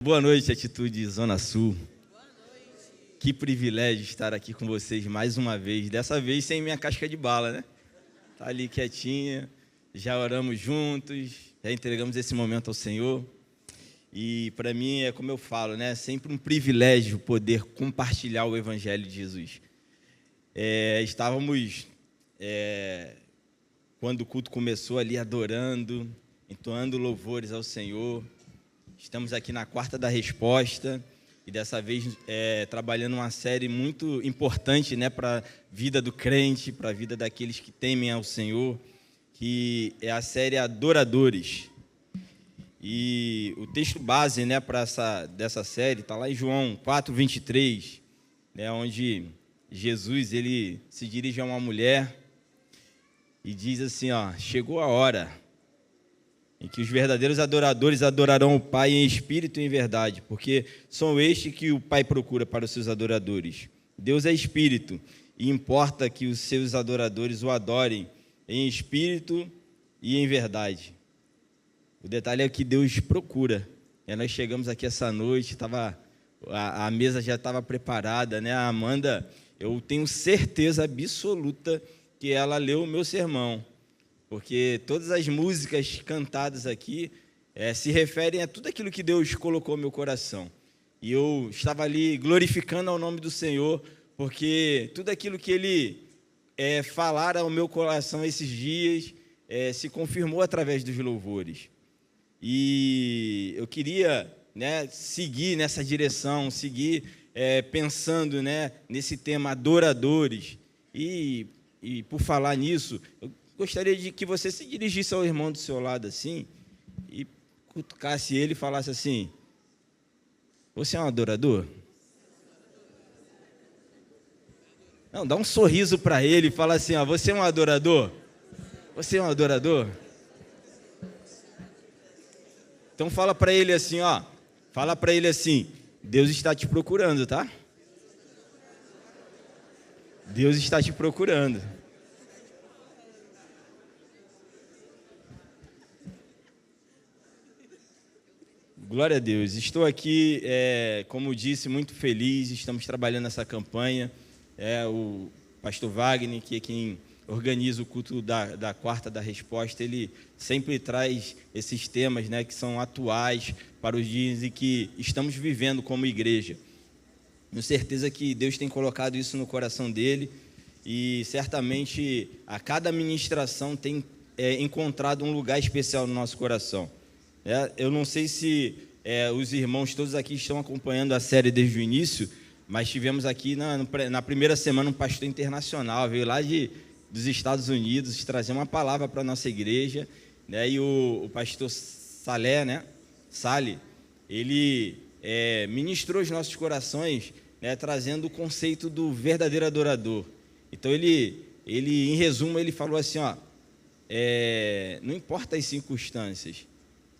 Boa noite, Atitude Zona Sul. Que privilégio estar aqui com vocês mais uma vez. Dessa vez sem minha casca de bala, né? Tá ali quietinha, já oramos juntos, já entregamos esse momento ao Senhor. E para mim é como eu falo, né? Sempre um privilégio poder compartilhar o Evangelho de Jesus. Estávamos, quando o culto começou ali adorando, entoando louvores ao Senhor. Estamos aqui na quarta da resposta e dessa vez trabalhando uma série muito importante, né, para a vida do crente, para a vida daqueles que temem ao Senhor, que é a série Adoradores. E o texto base, né, dessa série está lá em João 4:23, né, onde Jesus ele se dirige a uma mulher e diz assim, chegou a hora em que os verdadeiros adoradores adorarão o Pai em espírito e em verdade, porque são estes que o Pai procura para os seus adoradores. Deus é espírito, e importa que os seus adoradores o adorem em espírito e em verdade. O detalhe é que Deus procura. Nós chegamos aqui essa noite, a mesa já estava preparada, né? A Amanda, eu tenho certeza absoluta que ela leu o meu sermão, porque todas as músicas cantadas aqui se referem a tudo aquilo que Deus colocou no meu coração. E eu estava ali glorificando ao nome do Senhor, porque tudo aquilo que Ele falara ao meu coração esses dias se confirmou através dos louvores. E eu queria, né, seguir nessa direção, seguir pensando, né, nesse tema adoradores. E por falar nisso, eu gostaria de que você se dirigisse ao irmão do seu lado assim e cutucasse ele e falasse assim: você é um adorador? Não, dá um sorriso para ele e fala assim: você é um adorador? Você é um adorador? Então fala para ele assim, fala para ele assim: Deus está te procurando, tá? Deus está te procurando. Glória a Deus. Estou aqui, como disse, muito feliz. Estamos trabalhando nessa campanha. O pastor Wagner, que é quem organiza o culto da quarta da resposta, ele sempre traz esses temas, né, que são atuais para os dias em que estamos vivendo como igreja. Tenho certeza que Deus tem colocado isso no coração dele e certamente a cada ministração tem encontrado um lugar especial no nosso coração. Eu não sei se os irmãos todos aqui estão acompanhando a série desde o início, mas tivemos aqui na primeira semana um pastor internacional, veio lá dos Estados Unidos trazer uma palavra para a nossa igreja, né? E o pastor Salé, né? Sali, ele ministrou os nossos corações, né, trazendo o conceito do verdadeiro adorador. Então ele em resumo, ele falou assim, não importa as circunstâncias,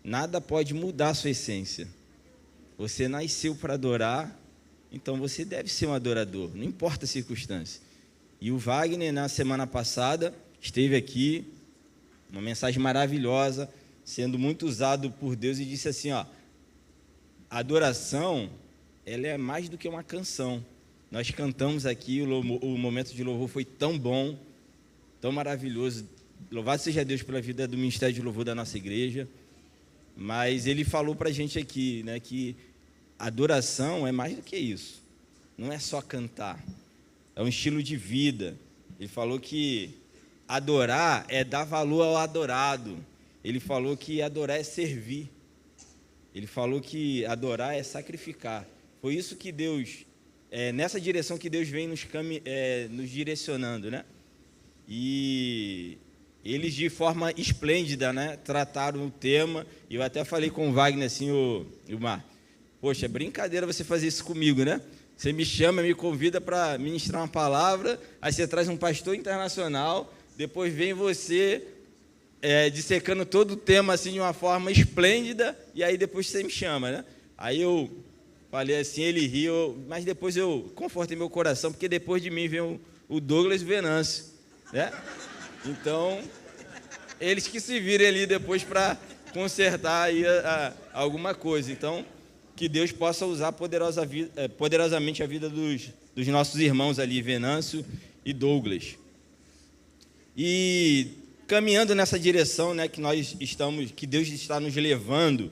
nada pode mudar a sua essência. Você nasceu para adorar, então você deve ser um adorador, não importa a circunstância. E o Wagner, na semana passada, esteve aqui, uma mensagem maravilhosa, sendo muito usado por Deus, e disse assim, a adoração, ela é mais do que uma canção. Nós cantamos aqui, o momento de louvor foi tão bom, tão maravilhoso. Louvado seja Deus pela vida do Ministério de Louvor da nossa igreja. Mas ele falou para a gente aqui, né, que adoração é mais do que isso. Não é só cantar, é um estilo de vida. Ele falou que adorar é dar valor ao adorado. Ele falou que adorar é servir. Ele falou que adorar é sacrificar. Foi isso que Deus, nessa direção que Deus vem nos direcionando, né? E eles, de forma esplêndida, né, trataram o tema. E eu até falei com o Wagner assim, Ilmar, poxa, é brincadeira você fazer isso comigo, né? Você me chama, me convida para ministrar uma palavra, aí você traz um pastor internacional, depois vem você dissecando todo o tema assim, de uma forma esplêndida, e aí depois você me chama, né? Aí eu falei assim, ele riu, mas depois eu confortei meu coração, porque depois de mim vem o Douglas e o Venâncio, né? Então, eles que se virem ali depois para consertar aí alguma coisa. Então, que Deus possa usar poderosamente a vida dos nossos irmãos ali, Venâncio e Douglas. E caminhando nessa direção, né, que Deus está nos levando,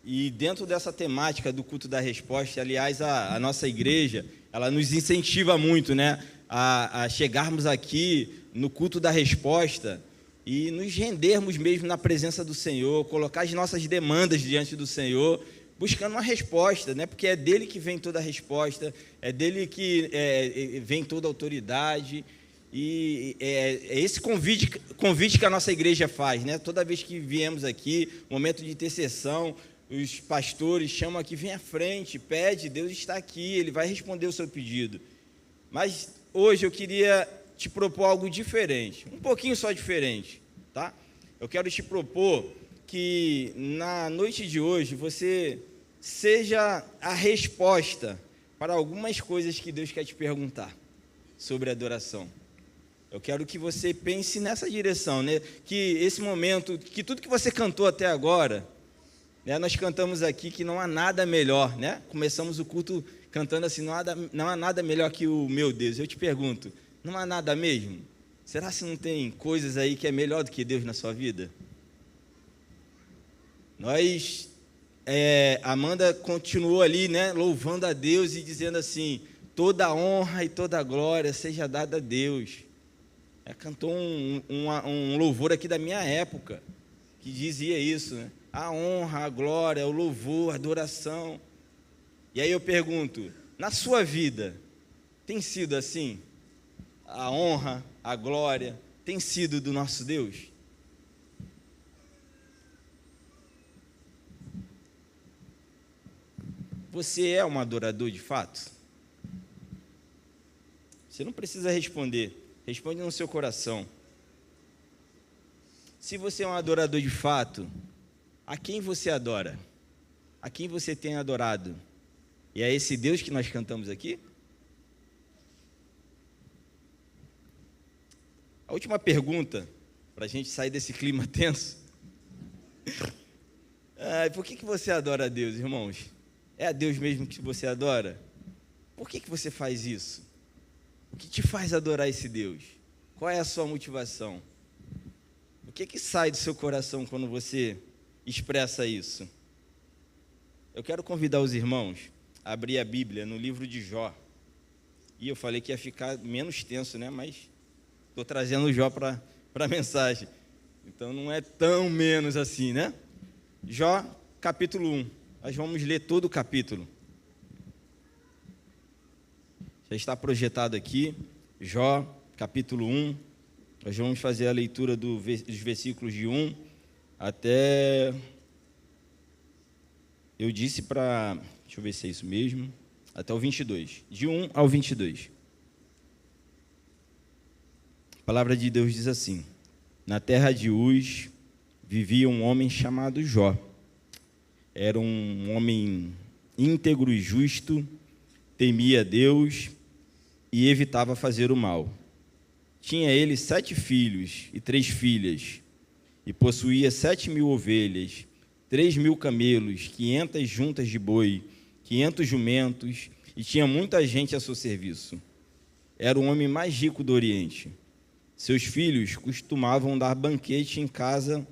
e dentro dessa temática do culto da resposta, aliás, a nossa igreja, ela nos incentiva muito, né, a chegarmos aqui no culto da resposta e nos rendermos mesmo na presença do Senhor, colocar as nossas demandas diante do Senhor, buscando uma resposta, né, porque é dele que vem toda a resposta, é dele que vem toda a autoridade, e é esse convite que a nossa igreja faz, né, toda vez que viemos aqui, momento de intercessão, os pastores chamam aqui, vem à frente, pede, Deus está aqui, Ele vai responder o seu pedido. Mas hoje eu queria te propor algo diferente, um pouquinho só diferente, tá? Eu quero te propor que na noite de hoje você seja a resposta para algumas coisas que Deus quer te perguntar sobre adoração. Eu quero que você pense nessa direção, né? Que esse momento, que tudo que você cantou até agora, né, nós cantamos aqui que não há nada melhor, né? Começamos o culto cantando assim, não há nada melhor que o meu Deus. Eu te pergunto, não há nada mesmo? Será que não tem coisas aí que é melhor do que Deus na sua vida? Amanda continuou ali, né, louvando a Deus e dizendo assim, toda honra e toda glória seja dada a Deus. Cantou um louvor aqui da minha época, que dizia isso, né? A honra, a glória, o louvor, a adoração. E aí eu pergunto, na sua vida, tem sido assim? A honra, a glória, tem sido do nosso Deus? Você é um adorador de fato? Você não precisa responder, responde no seu coração. Se você é um adorador de fato, a quem você adora? A quem você tem adorado? E é esse Deus que nós cantamos aqui? A última pergunta, para a gente sair desse clima tenso. Por que você adora a Deus, irmãos? É a Deus mesmo que você adora? Por que você faz isso? O que te faz adorar esse Deus? Qual é a sua motivação? O que sai do seu coração quando você expressa isso? Eu quero convidar os irmãos a abrir a Bíblia no livro de Jó. E eu falei que ia ficar menos tenso, né? Mas estou trazendo o Jó para a mensagem. Então não é tão menos assim, né? Jó, capítulo 1. Nós vamos ler todo o capítulo. Já está projetado aqui. Jó, capítulo 1. Nós vamos fazer a leitura dos versículos de 1 até... Eu disse para... Deixa eu ver se é isso mesmo. Até o 22. De 1 ao 22. A palavra de Deus diz assim: Na terra de Uz vivia um homem chamado Jó. Era um homem íntegro e justo, temia Deus e evitava fazer o mal. Tinha ele 7 filhos e 3 filhas, e possuía 7.000 ovelhas, 3.000 camelos, 500 juntas de boi, 500 jumentos, e tinha muita gente a seu serviço. Era o homem mais rico do Oriente. Seus filhos costumavam dar banquete em casa,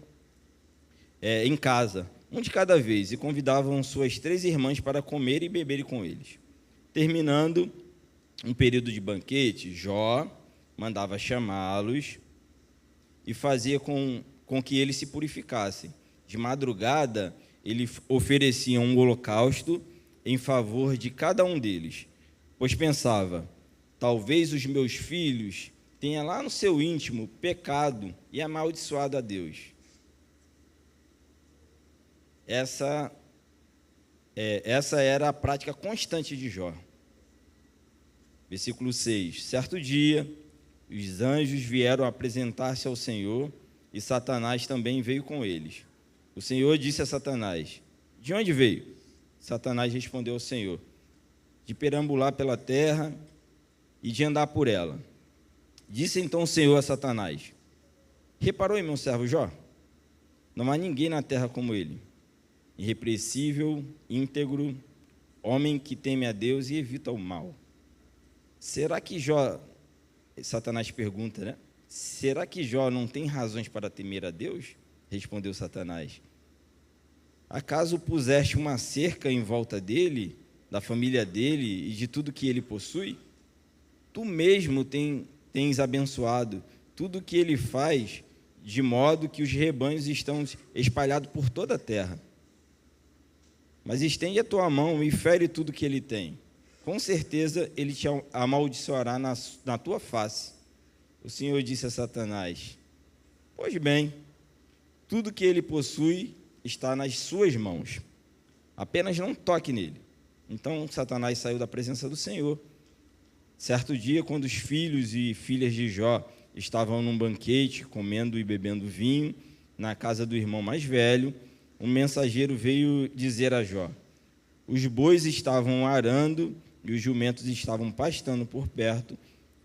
um de cada vez, e convidavam suas 3 irmãs para comer e beber com eles. Terminando um período de banquete, Jó mandava chamá-los e fazia com que eles se purificassem. De madrugada, ele oferecia um holocausto em favor de cada um deles, pois pensava, talvez os meus filhos tenham lá no seu íntimo pecado e amaldiçoado a Deus. Essa era a prática constante de Jó. Versículo 6. Certo dia, os anjos vieram apresentar-se ao Senhor, e Satanás também veio com eles. O Senhor disse a Satanás: De onde veio? Satanás respondeu ao Senhor: De perambular pela terra e de andar por ela. Disse então o Senhor a Satanás: Reparou em meu servo Jó? Não há ninguém na terra como ele, irrepreensível, íntegro, homem que teme a Deus e evita o mal. Será que Jó, Satanás pergunta, né? Será que Jó não tem razões para temer a Deus? Respondeu Satanás. Acaso puseste uma cerca em volta dele, da família dele e de tudo que ele possui? Tu mesmo tens abençoado tudo que ele faz, de modo que os rebanhos estão espalhados por toda a terra. Mas estende a tua mão e fere tudo que ele tem. Com certeza ele te amaldiçoará na tua face. O Senhor disse a Satanás: pois bem, tudo que ele possui está nas suas mãos. Apenas não toque nele. Então Satanás saiu da presença do Senhor. Certo dia, quando os filhos e filhas de Jó estavam num banquete, comendo e bebendo vinho, na casa do irmão mais velho, um mensageiro veio dizer a Jó: os bois estavam arando e os jumentos estavam pastando por perto,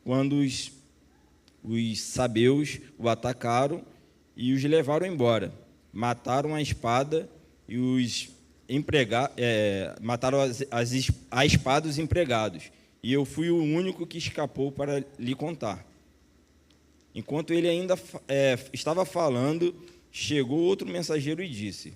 quando os sabeus o atacaram e os levaram embora. Mataram a espada e mataram a espada os empregados, e eu fui o único que escapou para lhe contar. Enquanto ele ainda estava falando, chegou outro mensageiro e disse: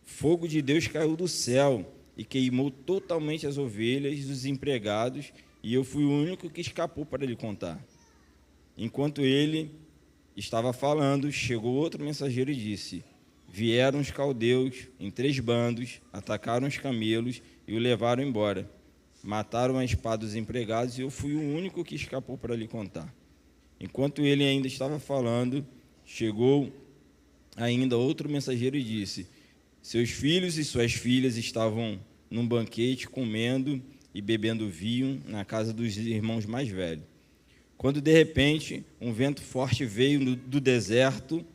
fogo de Deus caiu do céu e queimou totalmente as ovelhas dos empregados, e eu fui o único que escapou para lhe contar. Enquanto ele estava falando, chegou outro mensageiro e disse: vieram os caldeus em 3 bandos, atacaram os camelos e o levaram embora. Mataram a espada os empregados, e eu fui o único que escapou para lhe contar. Enquanto ele ainda estava falando, chegou ainda outro mensageiro e disse: seus filhos e suas filhas estavam num banquete, comendo e bebendo vinho na casa dos irmãos mais velhos, quando de repente um vento forte veio do deserto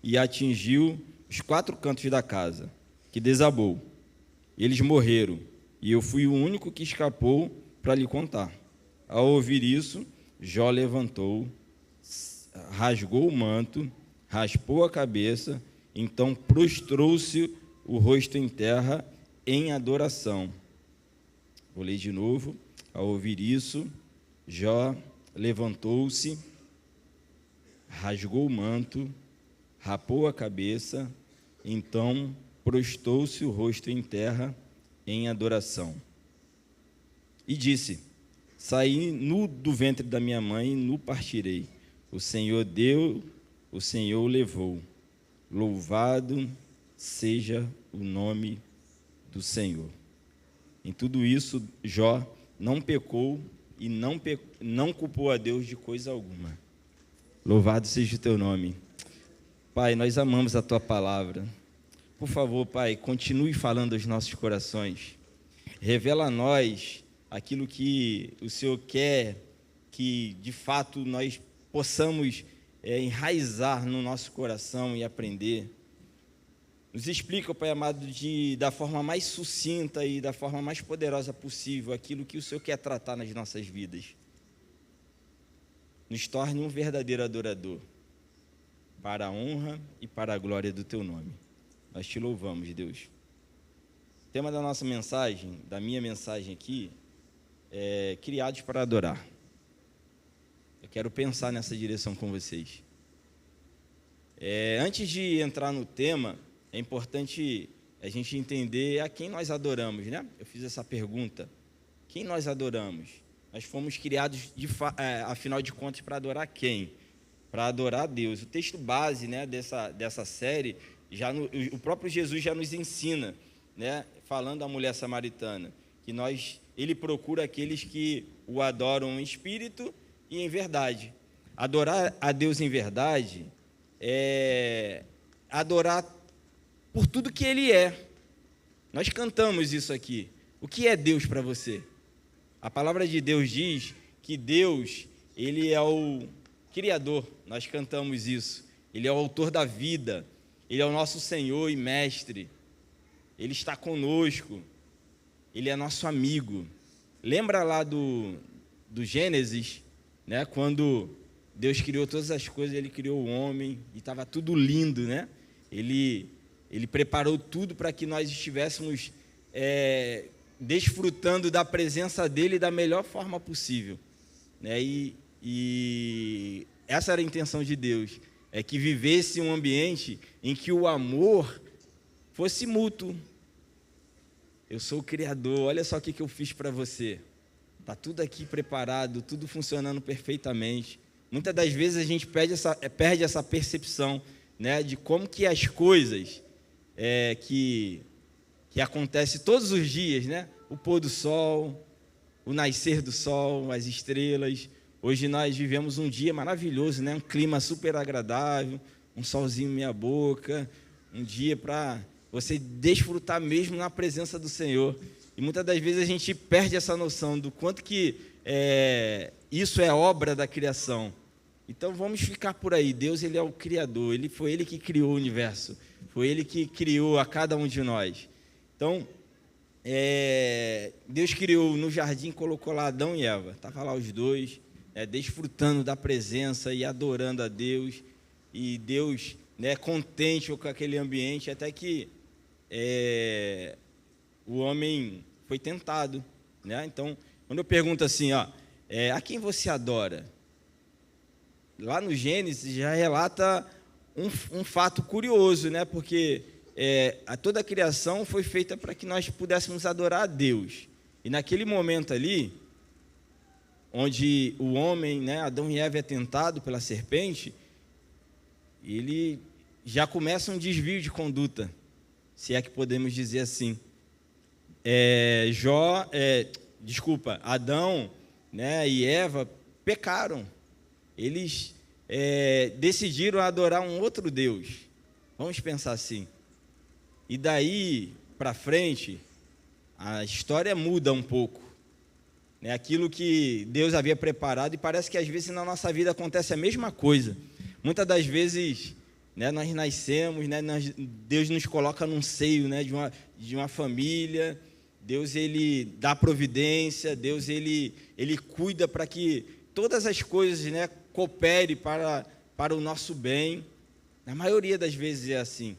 e atingiu os 4 cantos da casa, que desabou. Eles morreram, e eu fui o único que escapou para lhe contar. Ao ouvir isso, Jó levantou, rasgou o manto, raspou a cabeça, então prostrou-se o rosto em terra em adoração. Vou ler de novo. Ao ouvir isso, Jó levantou-se, rasgou o manto, rapou a cabeça, então prostrou-se o rosto em terra em adoração. E disse: saí nu do ventre da minha mãe, nu partirei. O Senhor deu, o Senhor levou. Louvado seja o nome do Senhor. Em tudo isso, Jó não pecou e não culpou a Deus de coisa alguma. Louvado seja o teu nome. Pai, nós amamos a tua palavra. Por favor, Pai, continue falando aos nossos corações. Revela a nós aquilo que o Senhor quer que, de fato, nós possamos enraizar no nosso coração e aprender. Nos explica, Pai amado, da forma mais sucinta e da forma mais poderosa possível aquilo que o Senhor quer tratar nas nossas vidas. Nos torne um verdadeiro adorador, para a honra e para a glória do Teu nome. Nós te louvamos, Deus. O tema da nossa mensagem, da minha mensagem aqui, é criados para adorar. Eu quero pensar nessa direção com vocês. Antes de entrar no tema, é importante a gente entender a quem nós adoramos, né? Eu fiz essa pergunta: quem nós adoramos? Nós fomos criados, afinal de contas, para adorar quem? Para adorar a Deus. O texto base, né, dessa série, o próprio Jesus já nos ensina, né, falando da mulher samaritana, que ele procura aqueles que o adoram em espírito e em verdade. Adorar a Deus em verdade é adorar por tudo que Ele é. Nós cantamos isso aqui. O que é Deus para você? A palavra de Deus diz que Deus, Ele é o Criador. Nós cantamos isso. Ele é o autor da vida. Ele é o nosso Senhor e Mestre. Ele está conosco. Ele é nosso amigo. Lembra lá do Gênesis, né? Quando Deus criou todas as coisas, Ele criou o homem e estava tudo lindo, né? Ele preparou tudo para que nós estivéssemos desfrutando da presença dele da melhor forma possível, né? E essa era a intenção de Deus, é que vivesse um ambiente em que o amor fosse mútuo. Eu sou o Criador, olha só o que eu fiz para você. Está tudo aqui preparado, tudo funcionando perfeitamente. Muitas das vezes a gente perde essa percepção, né, de como que as coisas que acontecem todos os dias, né, o pôr do sol, o nascer do sol, as estrelas. Hoje nós vivemos um dia maravilhoso, né, um clima super agradável, um solzinho meia boca, um dia para você desfrutar mesmo na presença do Senhor. E muitas das vezes a gente perde essa noção do quanto que isso é obra da criação. Então vamos ficar por aí. Deus, ele é o Criador, foi Ele que criou o universo, foi Ele que criou a cada um de nós. Então, Deus criou no jardim, colocou lá Adão e Eva, estavam lá os dois, desfrutando da presença e adorando a Deus, e Deus, né, contente com aquele ambiente, até que o homem foi tentado, né? Então, quando eu pergunto assim, a quem você adora? Lá no Gênesis já relata um fato curioso, né? Porque toda a criação foi feita para que nós pudéssemos adorar a Deus. E naquele momento ali, onde o homem, né, Adão e Eva, é tentado pela serpente, ele já começa um desvio de conduta, se é que podemos dizer assim. Adão, né, e Eva pecaram. Eles decidiram adorar um outro Deus. Vamos pensar assim. E daí para frente, a história muda um pouco, né? Aquilo que Deus havia preparado, e parece que às vezes na nossa vida acontece a mesma coisa. Muitas das vezes, né, nós nascemos, né, Deus nos coloca num seio, né, de uma família. Deus, ele dá providência, Deus, ele cuida para que todas as coisas, né, cooperem para o nosso bem. Na maioria das vezes é assim,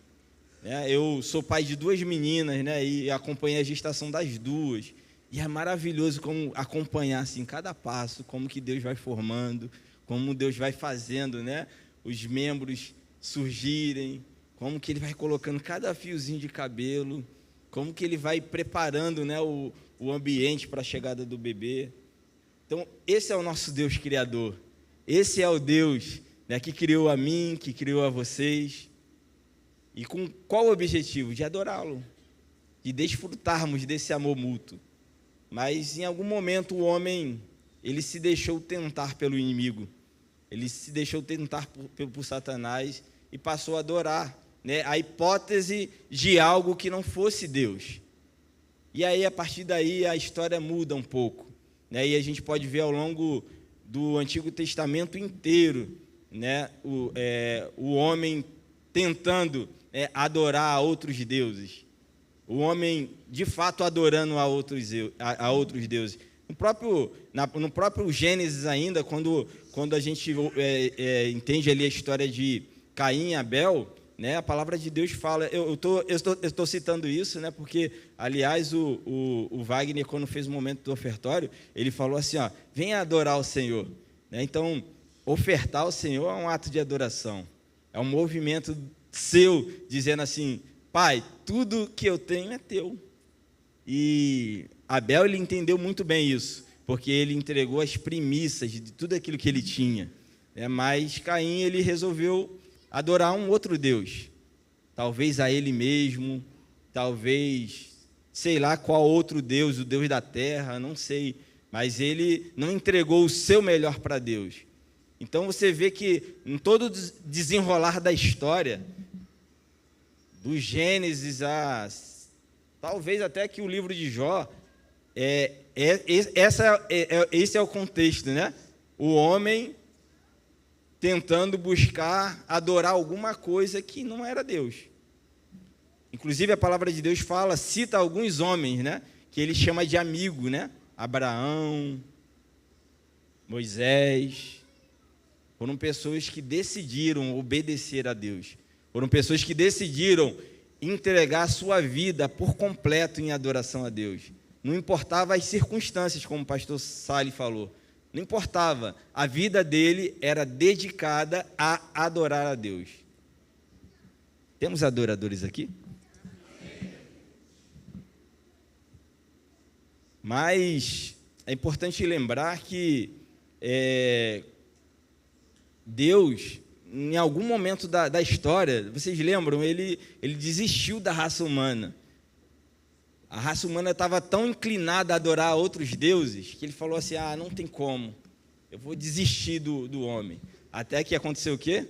né? Eu sou pai de 2 meninas, né, e acompanhei a gestação das 2, e é maravilhoso como acompanhar assim, cada passo, como que Deus vai formando, como Deus vai fazendo, né, os membros surgirem, como que Ele vai colocando cada fiozinho de cabelo, como que Ele vai preparando, né, o ambiente para a chegada do bebê. Então, esse é o nosso Deus Criador. Esse é o Deus, né, que criou a mim, que criou a vocês. E com qual objetivo? De adorá-lo, de desfrutarmos desse amor mútuo. Mas, em algum momento, o homem, ele se deixou tentar pelo inimigo. Ele se deixou tentar por Satanás e passou a adorar, né, a hipótese de algo que não fosse Deus. E aí, a partir daí, a história muda um pouco, né? E a gente pode ver ao longo do Antigo Testamento inteiro, né, o homem tentando adorar a outros deuses. O homem, de fato, adorando a outros deuses. No próprio Gênesis ainda, quando a gente entende ali a história de Caim e Abel, né, a palavra de Deus fala, eu estou citando isso, né, porque, aliás, o Wagner, quando fez o momento do ofertório, ele falou assim, venha adorar o Senhor, né? Então, ofertar ao Senhor é um ato de adoração, é um movimento seu, dizendo assim, Pai, tudo que eu tenho é teu. E Abel, ele entendeu muito bem isso, porque ele entregou as primícias de tudo aquilo que ele tinha, né? Mas Caim, ele resolveu adorar um outro Deus, talvez a ele mesmo, talvez, sei lá qual outro Deus, o Deus da terra, não sei, mas ele não entregou o seu melhor para Deus. Então você vê que em todo o desenrolar da história, do Gênesis a talvez até que o livro de Jó, esse é o contexto, né? O homem tentando buscar adorar alguma coisa que não era Deus. Inclusive a palavra de Deus cita alguns homens, né, que ele chama de amigo, né? Abraão, Moisés, foram pessoas que decidiram obedecer a Deus, Foram pessoas que decidiram entregar a sua vida por completo em adoração a Deus. Não importava as circunstâncias, como o pastor Sali falou. Não importava. A vida dele era dedicada a adorar a Deus. Temos adoradores aqui? Mas é importante lembrar que Deus, em algum momento da história, vocês lembram, ele desistiu da raça humana. A raça humana estava tão inclinada a adorar outros deuses, que ele falou assim, não tem como, eu vou desistir do homem. Até que aconteceu o quê?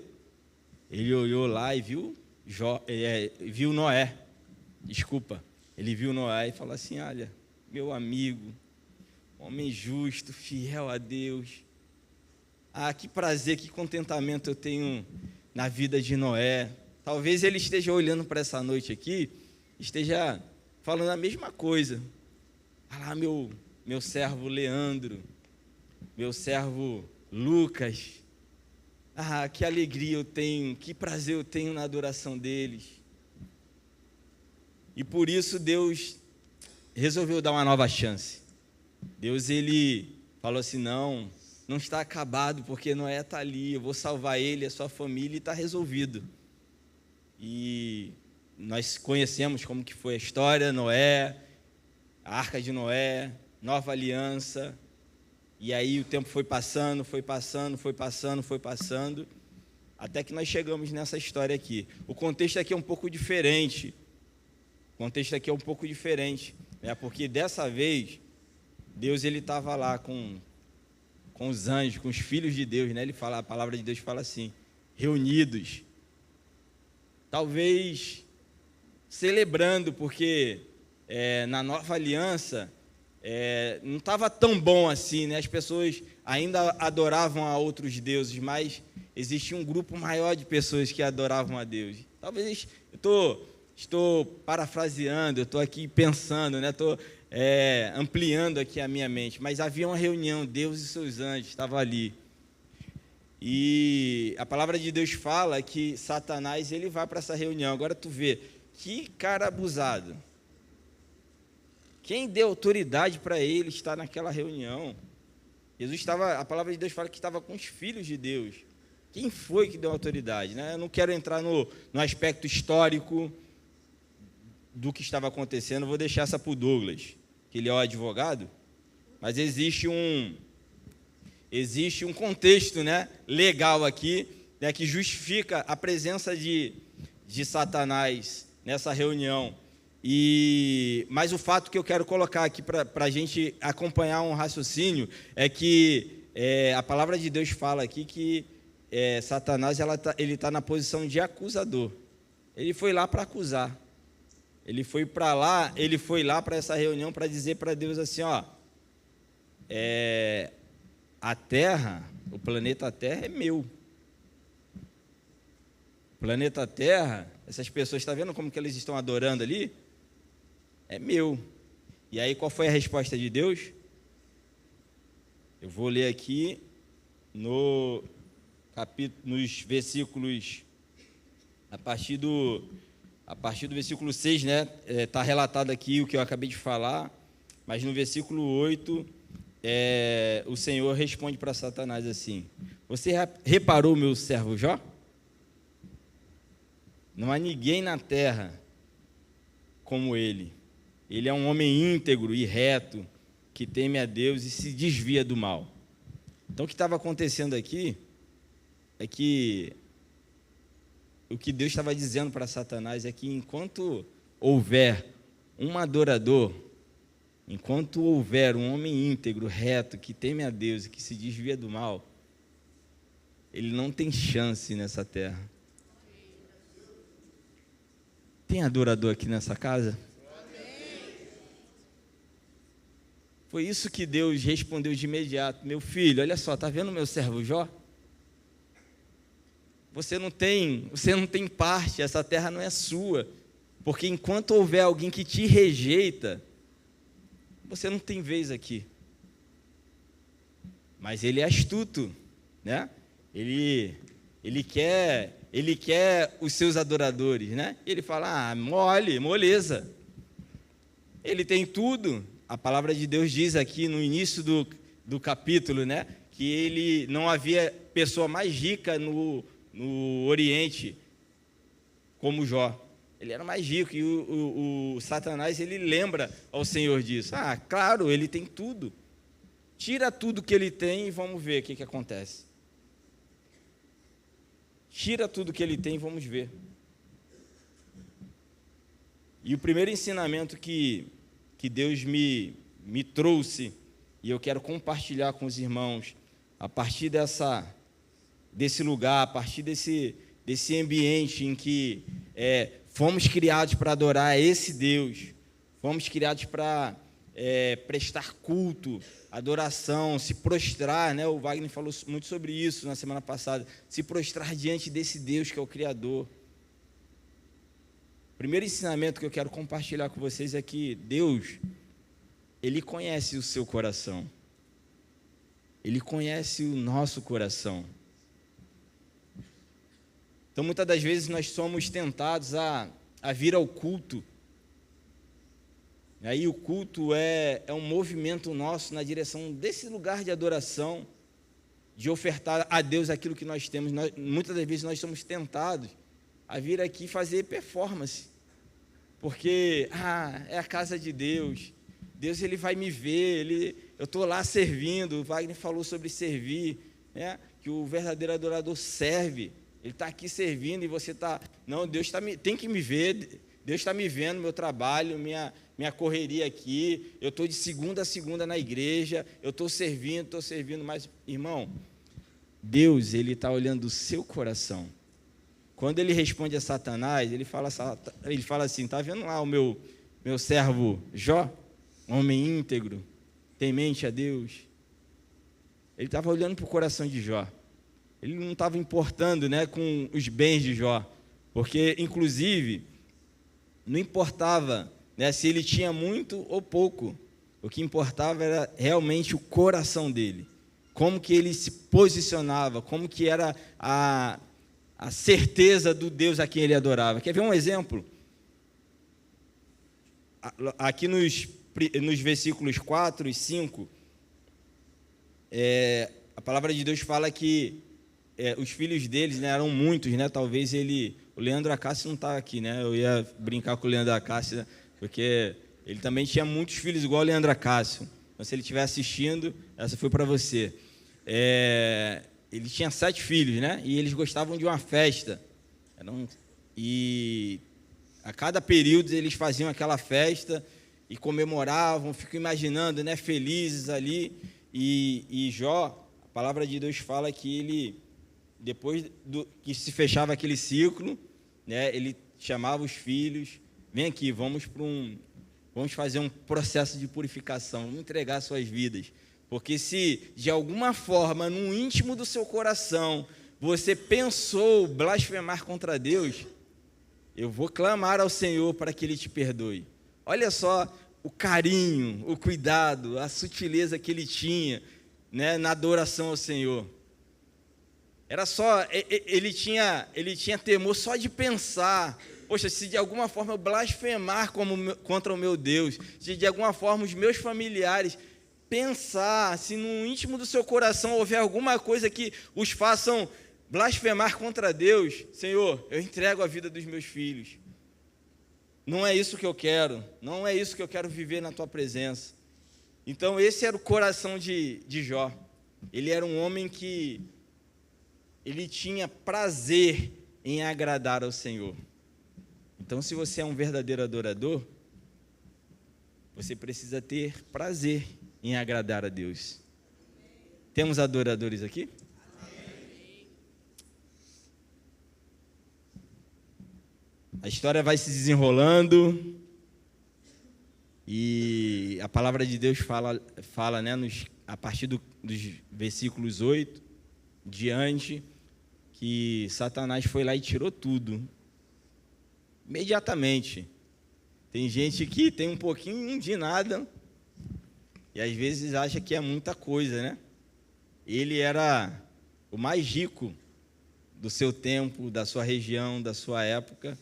Ele olhou lá e viu Noé. Ele viu Noé e falou assim, olha, meu amigo, homem justo, fiel a Deus. Que prazer, que contentamento eu tenho na vida de Noé. Talvez ele esteja olhando para essa noite aqui, esteja falando a mesma coisa. Olha lá meu servo Leandro, meu servo Lucas. Que alegria eu tenho, que prazer eu tenho na adoração deles. E por isso Deus resolveu dar uma nova chance. Deus, ele falou assim, não está acabado, porque Noé está ali, eu vou salvar ele, a sua família, e está resolvido. E nós conhecemos como que foi a história, Noé, a Arca de Noé, Nova Aliança, e aí o tempo foi passando, até que nós chegamos nessa história aqui. O contexto aqui é um pouco diferente, porque dessa vez, Deus estava lá com os anjos, com os filhos de Deus, né? A palavra de Deus fala assim, reunidos, talvez celebrando, porque na Nova Aliança não estava tão bom assim, né? As pessoas ainda adoravam a outros deuses, mas existia um grupo maior de pessoas que adoravam a Deus. Talvez, estou parafraseando, eu estou aqui pensando, né? Estou ampliando aqui a minha mente, mas havia uma reunião, Deus e seus anjos estavam ali, e a palavra de Deus fala que Satanás, ele vai para essa reunião. Agora tu vê, que cara abusado, quem deu autoridade para ele estar naquela reunião? A palavra de Deus fala que estava com os filhos de Deus. Quem foi que deu autoridade, né? Eu não quero entrar no aspecto histórico do que estava acontecendo, vou deixar essa para o Douglas, que ele é o advogado, mas existe um contexto, né, legal aqui, né, que justifica a presença de Satanás nessa reunião. Mas o fato que eu quero colocar aqui para a gente acompanhar um raciocínio é que a palavra de Deus fala aqui que Satanás ele está na posição de acusador. Ele foi lá para acusar. Ele foi lá para essa reunião para dizer para Deus assim, a Terra, o planeta Terra é meu. O planeta Terra, essas pessoas, está vendo como que eles estão adorando ali? É meu. E aí qual foi a resposta de Deus? Eu vou ler aqui nos versículos, a partir do versículo 6, né, está relatado aqui o que eu acabei de falar, mas no versículo 8, o Senhor responde para Satanás assim, você reparou meu servo Jó? Não há ninguém na terra como ele. Ele é um homem íntegro e reto, que teme a Deus e se desvia do mal. Então o que estava acontecendo aqui é que o que Deus estava dizendo para Satanás é que enquanto houver um adorador, enquanto houver um homem íntegro, reto, que teme a Deus e que se desvia do mal, ele não tem chance nessa terra. Tem adorador aqui nessa casa? Foi isso que Deus respondeu de imediato. Meu filho, olha só, está vendo meu servo Jó? Você não tem parte, essa terra não é sua, porque enquanto houver alguém que te rejeita, você não tem vez aqui. Mas ele é astuto, né? Ele quer ele quer os seus adoradores, né? Ele fala, moleza. Ele tem tudo. A palavra de Deus diz aqui no início do capítulo, né? Que ele não havia pessoa mais rica no Oriente como Jó. Ele era mais rico, e o Satanás, ele lembra ao Senhor disso. Claro, ele tem tudo. Tira tudo que ele tem e vamos ver o que acontece. Tira tudo que ele tem e vamos ver. E o primeiro ensinamento que Deus me trouxe, e eu quero compartilhar com os irmãos, a partir desse lugar, a partir desse ambiente em que fomos criados para adorar esse Deus, fomos criados para prestar culto, adoração, se prostrar, né? O Wagner falou muito sobre isso na semana passada, se prostrar diante desse Deus que é o Criador. O primeiro ensinamento que eu quero compartilhar com vocês é que Deus, Ele conhece o seu coração, Ele conhece o nosso coração. Então, muitas das vezes, nós somos tentados a vir ao culto. E aí, o culto é um movimento nosso na direção desse lugar de adoração, de ofertar a Deus aquilo que nós temos. Muitas das vezes, nós somos tentados a vir aqui fazer performance, porque, é a casa de Deus, Deus ele vai me ver, eu estou lá servindo. O Wagner falou sobre servir, né? Que o verdadeiro adorador serve. Ele está aqui servindo e você está... Não, Deus tem que me ver, Deus está me vendo, meu trabalho, minha correria aqui, eu estou de segunda a segunda na igreja, eu estou servindo, mas, irmão, Deus, Ele está olhando o seu coração. Quando Ele responde a Satanás, Ele fala assim, está vendo lá o meu servo Jó, homem íntegro, temente a Deus? Ele estava olhando para o coração de Jó. Ele não estava importando, né, com os bens de Jó, porque, inclusive, não importava, né, se ele tinha muito ou pouco. O que importava era realmente o coração dele, como que ele se posicionava, como que era a certeza do Deus a quem ele adorava. Quer ver um exemplo? Aqui nos versículos 4 e 5, a palavra de Deus fala que os filhos deles, né, eram muitos, né? Talvez o Leandro Acácio não está aqui, né? Eu ia brincar com o Leandro Acácio, né? Porque ele também tinha muitos filhos igual o Leandro Acácio. Então, se ele estiver assistindo, essa foi para você. Ele tinha 7 filhos, né? E eles gostavam de uma festa. E a cada período eles faziam aquela festa e comemoravam, fico imaginando, né? Felizes ali. E Jó, a palavra de Deus fala que ele, depois que se fechava aquele ciclo, né, ele chamava os filhos, vem aqui, vamos fazer um processo de purificação, vamos entregar suas vidas, porque se de alguma forma, no íntimo do seu coração, você pensou blasfemar contra Deus, eu vou clamar ao Senhor para que Ele te perdoe. Olha só o carinho, o cuidado, a sutileza que ele tinha, né, na adoração ao Senhor. Era só, ele tinha temor só de pensar, poxa, se de alguma forma eu blasfemar contra o meu Deus, se de alguma forma os meus familiares pensar, se no íntimo do seu coração houver alguma coisa que os façam blasfemar contra Deus, Senhor, eu entrego a vida dos meus filhos. Não é isso que eu quero, não é isso que eu quero viver na tua presença. Então esse era o coração de Jó. Ele era um homem que ele tinha prazer em agradar ao Senhor. Então, se você é um verdadeiro adorador, você precisa ter prazer em agradar a Deus. Temos adoradores aqui? A história vai se desenrolando e a palavra de Deus fala, né, a partir dos versículos 8 diante, que Satanás foi lá e tirou tudo, imediatamente. Tem gente que tem um pouquinho de nada e às vezes acha que é muita coisa, né? Ele era o mais rico do seu tempo, da sua região, da sua época,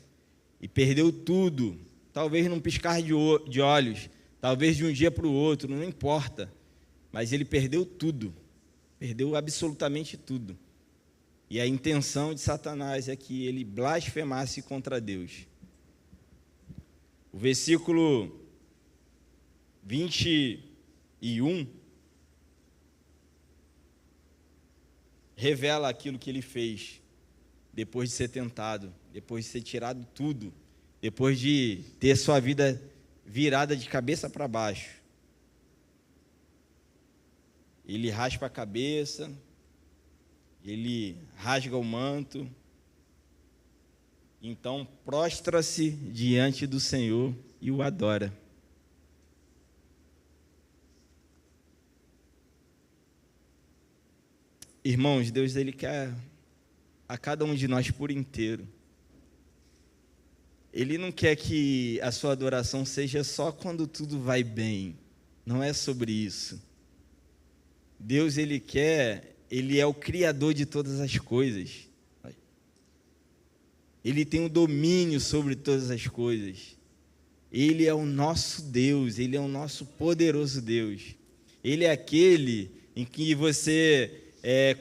e perdeu tudo, talvez num piscar de olhos, talvez de um dia para o outro, não importa, mas ele perdeu tudo, perdeu absolutamente tudo. E a intenção de Satanás é que ele blasfemasse contra Deus. O versículo 21 revela aquilo que ele fez depois de ser tentado, depois de ser tirado tudo, depois de ter sua vida virada de cabeça para baixo. Ele raspa a cabeça, ele rasga o manto, então prostra-se diante do Senhor e o adora. Irmãos, Deus ele quer a cada um de nós por inteiro. Ele não quer que a sua adoração seja só quando tudo vai bem. Não é sobre isso. Deus ele é o criador de todas as coisas. Ele tem o domínio sobre todas as coisas. Ele é o nosso Deus, ele é o nosso poderoso Deus. Ele é aquele em que você,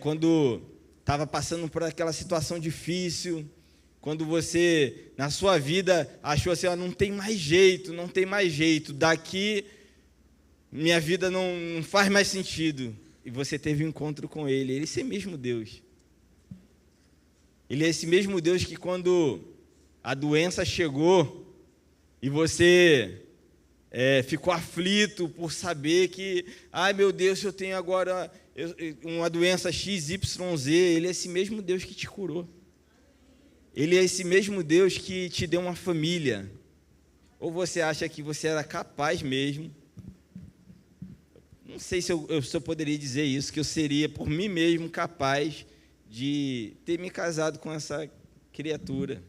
quando estava passando por aquela situação difícil, quando você, na sua vida, achou assim, não tem mais jeito, daqui minha vida não faz mais sentido. E você teve um encontro com Ele. Ele é esse mesmo Deus. Ele é esse mesmo Deus que quando a doença chegou e você ficou aflito por saber que, meu Deus, eu tenho agora uma doença XYZ, Ele é esse mesmo Deus que te curou. Ele é esse mesmo Deus que te deu uma família. Ou você acha que você era capaz mesmo? Não sei se eu poderia dizer isso, que eu seria por mim mesmo capaz de ter me casado com essa criatura.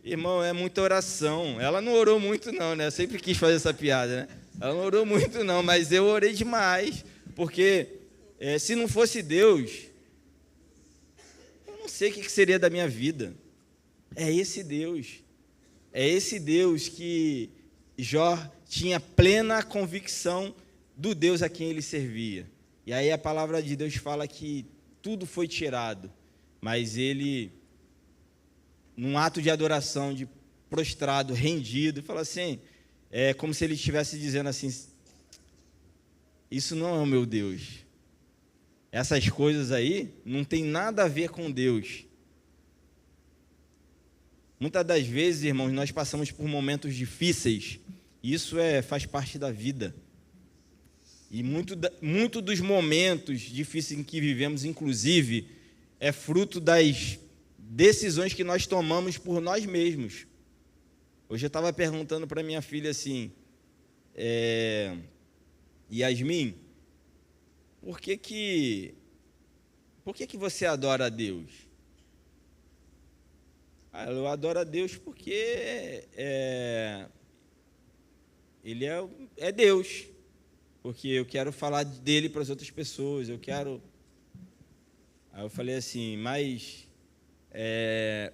Irmão, é muita oração. Ela não orou muito não, né? Eu sempre quis fazer essa piada, né? Ela não orou muito não, mas eu orei demais, porque se não fosse Deus, eu não sei o que seria da minha vida. É esse Deus que Jó tinha plena convicção do Deus a quem ele servia. E aí a palavra de Deus fala que tudo foi tirado, mas ele, num ato de adoração, de prostrado, rendido, fala assim, como se ele estivesse dizendo assim, isso não é o meu Deus. Essas coisas aí não tem nada a ver com Deus. Muitas das vezes, irmãos, nós passamos por momentos difíceis. Isso faz parte da vida. E muito dos momentos difíceis em que vivemos, inclusive, é fruto das decisões que nós tomamos por nós mesmos. Hoje eu estava perguntando para minha filha assim, Yasmin, por que você adora a Deus? Eu adoro a Deus porque Ele é Deus, porque eu quero falar dele para as outras pessoas, Aí eu falei assim, mas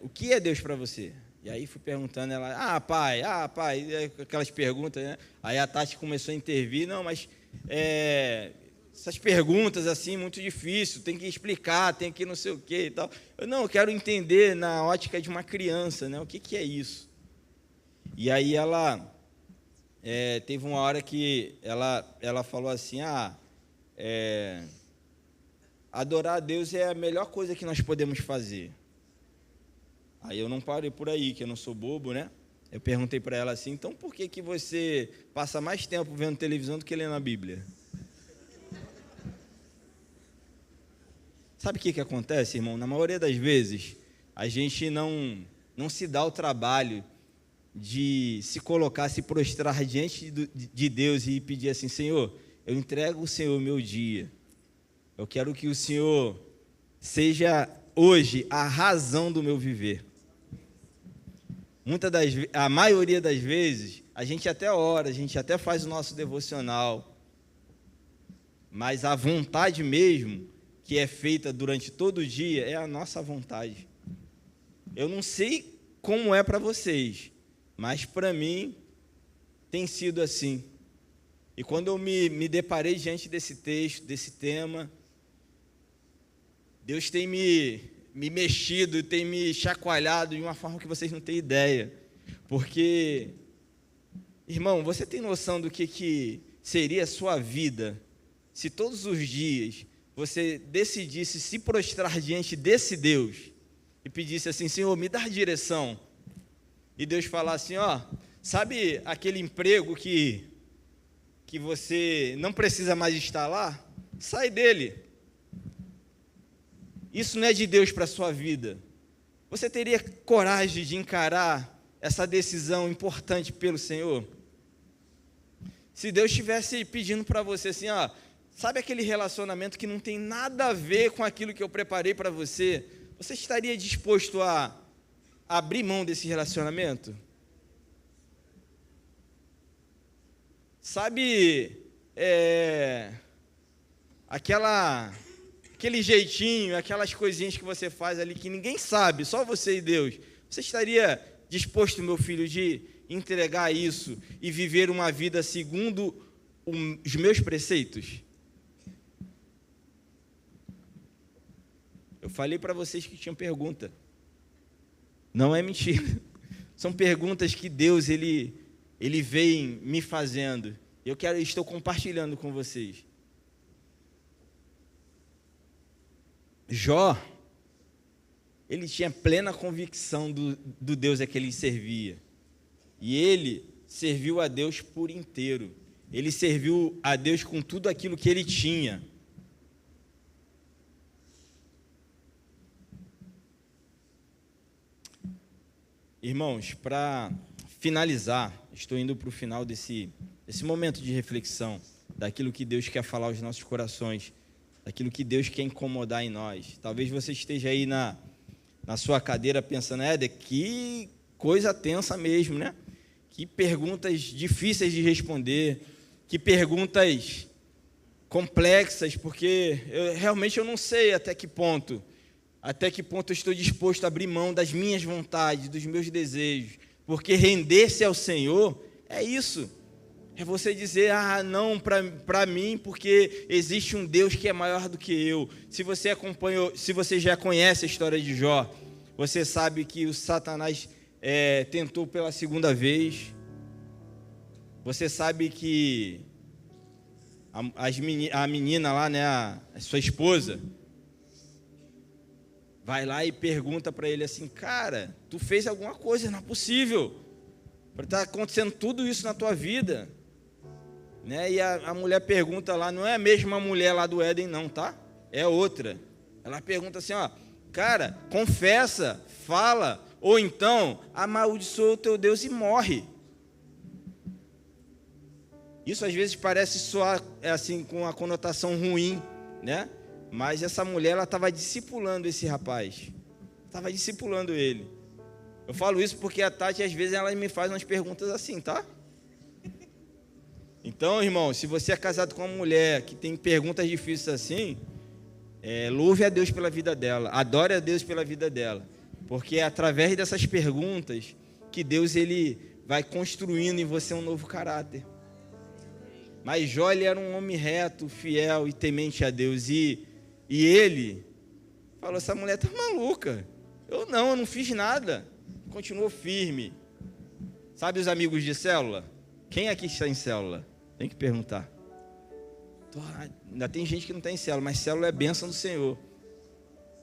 o que é Deus para você? E aí fui perguntando, ela, pai, aquelas perguntas, né? Aí a Tati começou a intervir, não, mas essas perguntas assim, muito difícil, tem que explicar, tem que não sei o que e tal. Eu quero entender na ótica de uma criança, né? O que é isso? E aí ela teve uma hora que ela falou assim, adorar a Deus é a melhor coisa que nós podemos fazer. Aí eu não parei por aí, que eu não sou bobo, né? Eu perguntei para ela assim, então por que você passa mais tempo vendo televisão do que lendo a Bíblia? Sabe o que acontece, irmão? Na maioria das vezes, a gente não se dá o trabalho de se colocar, se prostrar diante de Deus e pedir assim, Senhor, eu entrego ao Senhor o meu dia. Eu quero que o Senhor seja hoje a razão do meu viver. A maioria das vezes, a gente até ora, a gente até faz o nosso devocional, mas a vontade mesmo que é feita durante todo o dia é a nossa vontade. Eu não sei como é para vocês, mas para mim tem sido assim. E quando eu me deparei diante desse texto, desse tema, Deus tem me mexido, tem me chacoalhado de uma forma que vocês não têm ideia. Porque, irmão, você tem noção do que seria a sua vida se todos os dias você decidisse se prostrar diante desse Deus e pedisse assim: Senhor, me dá direção. E Deus falasse assim: sabe aquele emprego que você não precisa mais estar lá? Sai dele. Isso não é de Deus para a sua vida. Você teria coragem de encarar essa decisão importante pelo Senhor? Se Deus estivesse pedindo para você assim, sabe aquele relacionamento que não tem nada a ver com aquilo que eu preparei para você? Você estaria disposto a abrir mão desse relacionamento? Sabe, aquele jeitinho, aquelas coisinhas que você faz ali que ninguém sabe, só você e Deus. Você estaria disposto, meu filho, de entregar isso e viver uma vida segundo os meus preceitos? Eu falei para vocês que tinham pergunta. Não é mentira. São perguntas que Deus ele vem me fazendo. Estou compartilhando com vocês. Jó, ele tinha plena convicção do Deus a que ele servia. E ele serviu a Deus por inteiro. Ele serviu a Deus com tudo aquilo que ele tinha. Irmãos, para finalizar, estou indo para o final desse momento de reflexão, daquilo que Deus quer falar aos nossos corações, daquilo que Deus quer incomodar em nós. Talvez você esteja aí na sua cadeira pensando: que coisa tensa mesmo, né? Que perguntas difíceis de responder, que perguntas complexas, porque realmente eu não sei até que ponto eu estou disposto a abrir mão das minhas vontades, dos meus desejos, porque render-se ao Senhor é isso. É você dizer: não para mim, porque existe um Deus que é maior do que eu. Se você já conhece a história de Jó, você sabe que o Satanás tentou pela segunda vez. Você sabe que a menina lá, né, a sua esposa, vai lá e pergunta para ele assim: cara, tu fez alguma coisa, não é possível, para estar acontecendo tudo isso na tua vida. Né? E a mulher pergunta lá, não é a mesma mulher lá do Éden não, tá? É outra. Ela pergunta assim: cara, confessa, fala, ou então amaldiçoa o teu Deus e morre. Isso às vezes parece soar assim, com uma conotação ruim, né? Mas essa mulher, ela estava discipulando esse rapaz, estava discipulando ele. Eu falo isso porque a Tati, às vezes, ela me faz umas perguntas assim, tá? Então, irmão, se você é casado com uma mulher que tem perguntas difíceis assim, louve a Deus pela vida dela, adore a Deus pela vida dela, porque é através dessas perguntas que Deus ele vai construindo em você um novo caráter. Mas Jó, ele era um homem reto, fiel e temente a Deus, e ele falou: essa mulher está maluca, eu não fiz nada. Continuou firme. Sabe os amigos de célula? Quem aqui está em célula? Tem que perguntar. Ainda tem gente que não está em célula, mas célula é bênção do Senhor.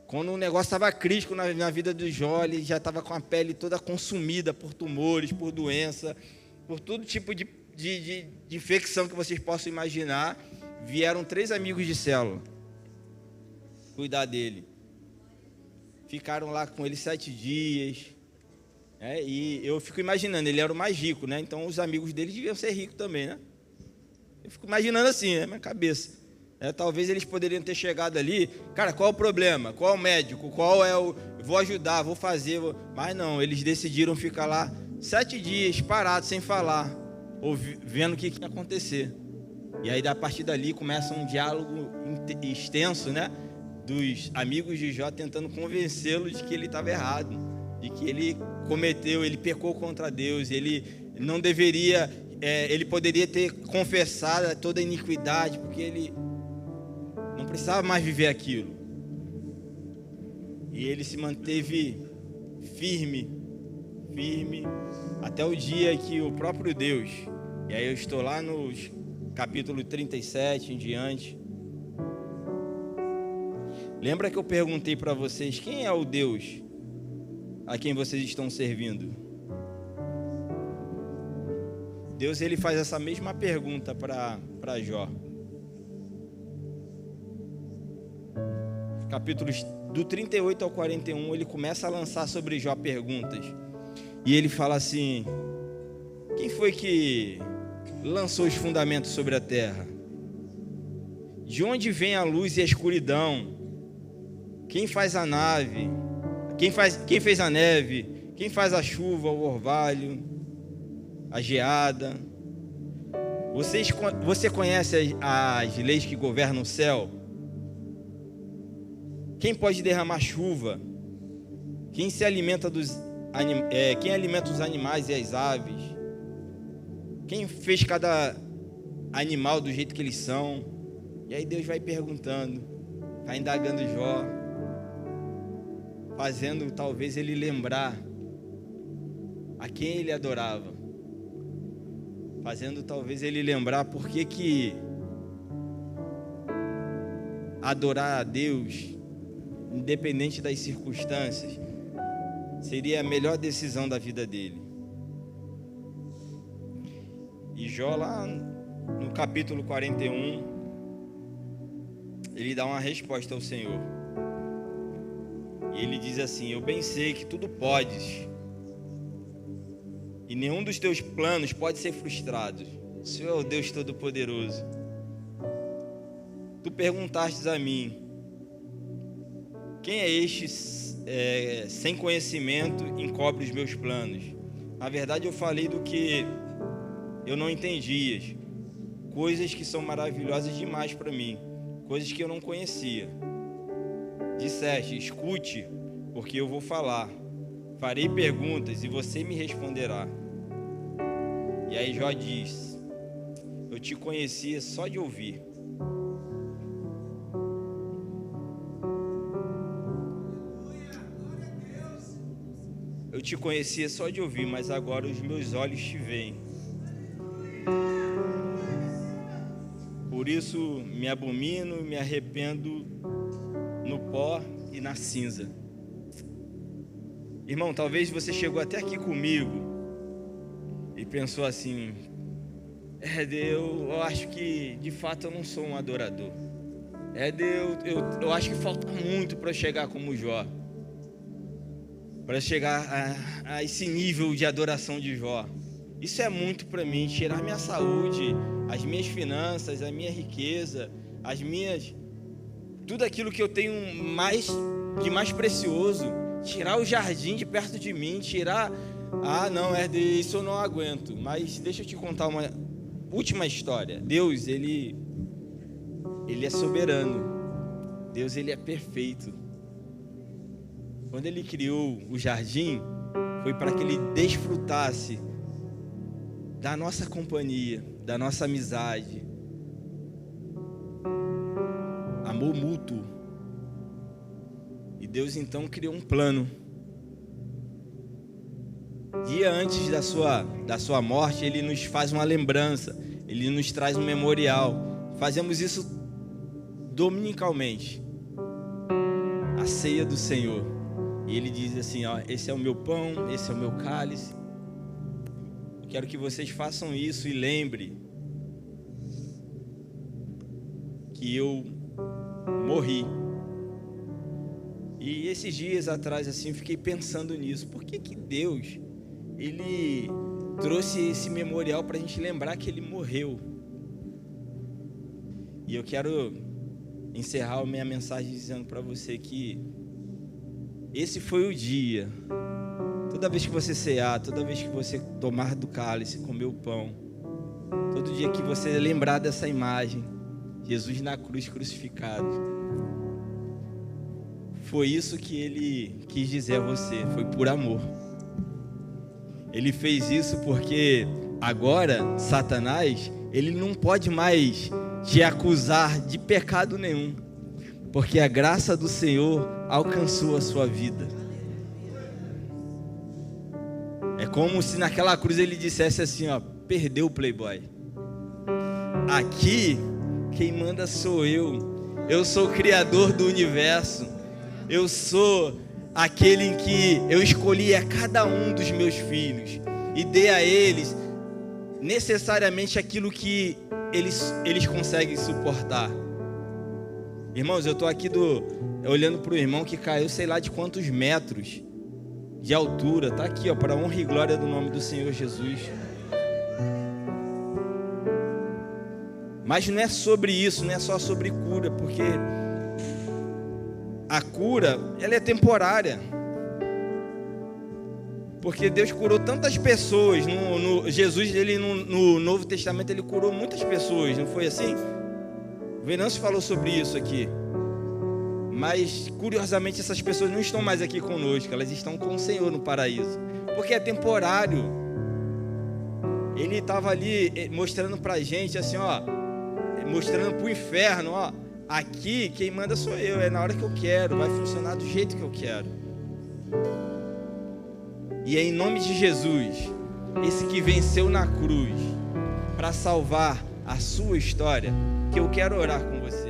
Quando o negócio estava crítico na vida do Jó, ele já estava com a pele toda consumida por tumores, por doença, por todo tipo de infecção que vocês possam imaginar. Vieram 3 amigos de célula cuidar dele. Ficaram lá com ele 7 dias. E eu fico imaginando, ele era o mais rico, né? Então os amigos dele deviam ser ricos também, né? Eu fico imaginando assim, na minha cabeça. Talvez eles poderiam ter chegado ali: cara, qual é o problema? Qual é o médico? Qual é o... Vou ajudar, vou fazer. Mas não, eles decidiram ficar lá 7 dias parados, sem falar, vendo o que ia acontecer. E aí, a partir dali, começa um diálogo extenso, né? dos amigos de Jó tentando convencê-lo de que ele estava errado, de que ele pecou contra Deus, ele não deveria, ele poderia ter confessado toda a iniquidade, porque ele não precisava mais viver aquilo. E ele se manteve firme, até o dia que o próprio Deus, e aí eu estou lá no capítulo 37 em diante. Lembra que eu perguntei para vocês, quem é o Deus a quem vocês estão servindo? Deus, ele faz essa mesma pergunta para Jó. Capítulos do 38 ao 41, ele começa a lançar sobre Jó perguntas. E ele fala assim: quem foi que lançou os fundamentos sobre a terra? De onde vem a luz e a escuridão? Quem faz a nave? Quem fez a neve? Quem faz a chuva, o orvalho, a geada? Você conhece as leis que governam o céu? Quem pode derramar chuva? Quem alimenta os animais e as aves? Quem fez cada animal do jeito que eles são? E aí Deus vai perguntando, vai indagando Jó, fazendo talvez ele lembrar a quem ele adorava, fazendo talvez ele lembrar por que adorar a Deus, independente das circunstâncias, seria a melhor decisão da vida dele. E Jó, lá no capítulo 41, ele dá uma resposta ao Senhor. E ele diz assim: eu bem sei que tudo podes, e nenhum dos teus planos pode ser frustrado. O Senhor é o Deus Todo-Poderoso. Tu perguntastes a mim: quem é este sem conhecimento encobre os meus planos? Na verdade eu falei do que eu não entendias, coisas que são maravilhosas demais para mim, coisas que eu não conhecia. Disseste: escute, porque eu vou falar, farei perguntas e você me responderá. E aí Jó diz: eu te conhecia só de ouvir. Eu te conhecia só de ouvir, mas agora os meus olhos te veem. Por isso me abomino, me arrependo no pó e na cinza. Irmão, talvez você chegou até aqui comigo e pensou assim: eu acho que de fato eu não sou um adorador. Eu acho que falta muito para chegar como Jó, para chegar a esse nível de adoração de Jó. Isso é muito para mim, tirar minha saúde, as minhas finanças, a minha riqueza, tudo aquilo que eu tenho de mais precioso, tirar o jardim de perto de mim, não, isso eu não aguento. Mas deixa eu te contar uma última história. Deus, ele é soberano. Deus, ele é perfeito. Quando ele criou o jardim, foi para que ele desfrutasse da nossa companhia, da nossa amizade, amor mútuo. E Deus então criou um plano. Dia antes da sua morte, ele nos faz uma lembrança, ele nos traz um memorial. Fazemos isso dominicalmente, a ceia do Senhor. E ele diz assim: esse é o meu pão, esse é o meu cálice. Eu quero que vocês façam isso e lembrem que eu morri. E esses dias atrás, assim, eu fiquei pensando nisso. Por que Deus, ele trouxe esse memorial para a gente lembrar que ele morreu? E eu quero encerrar a minha mensagem dizendo para você que esse foi o dia. Toda vez que você cear, toda vez que você tomar do cálice, comer o pão, todo dia que você lembrar dessa imagem, Jesus na cruz crucificado, foi isso que ele quis dizer a você, foi por amor. Ele fez isso porque agora Satanás, ele não pode mais te acusar de pecado nenhum, porque a graça do Senhor alcançou a sua vida. É como se naquela cruz ele dissesse assim, ó, perdeu o playboy. Aqui quem manda sou eu sou o criador do universo, eu sou aquele em que eu escolhi a cada um dos meus filhos e dei a eles necessariamente aquilo que eles conseguem suportar. Irmãos, eu estou aqui olhando para o irmão que caiu sei lá de quantos metros de altura, está aqui, ó, para a honra e glória do nome do Senhor Jesus. Mas não é sobre isso, não é só sobre cura, porque a cura, ela é temporária. Porque Deus curou tantas pessoas, Jesus, ele no Novo Testamento, ele curou muitas pessoas, não foi assim? O Venâncio falou sobre isso aqui. Mas, curiosamente, essas pessoas não estão mais aqui conosco, elas estão com o Senhor no paraíso. Porque é temporário. Ele estava ali mostrando pra gente, assim, ó, mostrando pro inferno, ó, aqui quem manda sou eu, é na hora que eu quero, vai funcionar do jeito que eu quero. E é em nome de Jesus, esse que venceu na cruz, para salvar a sua história, que eu quero orar com você.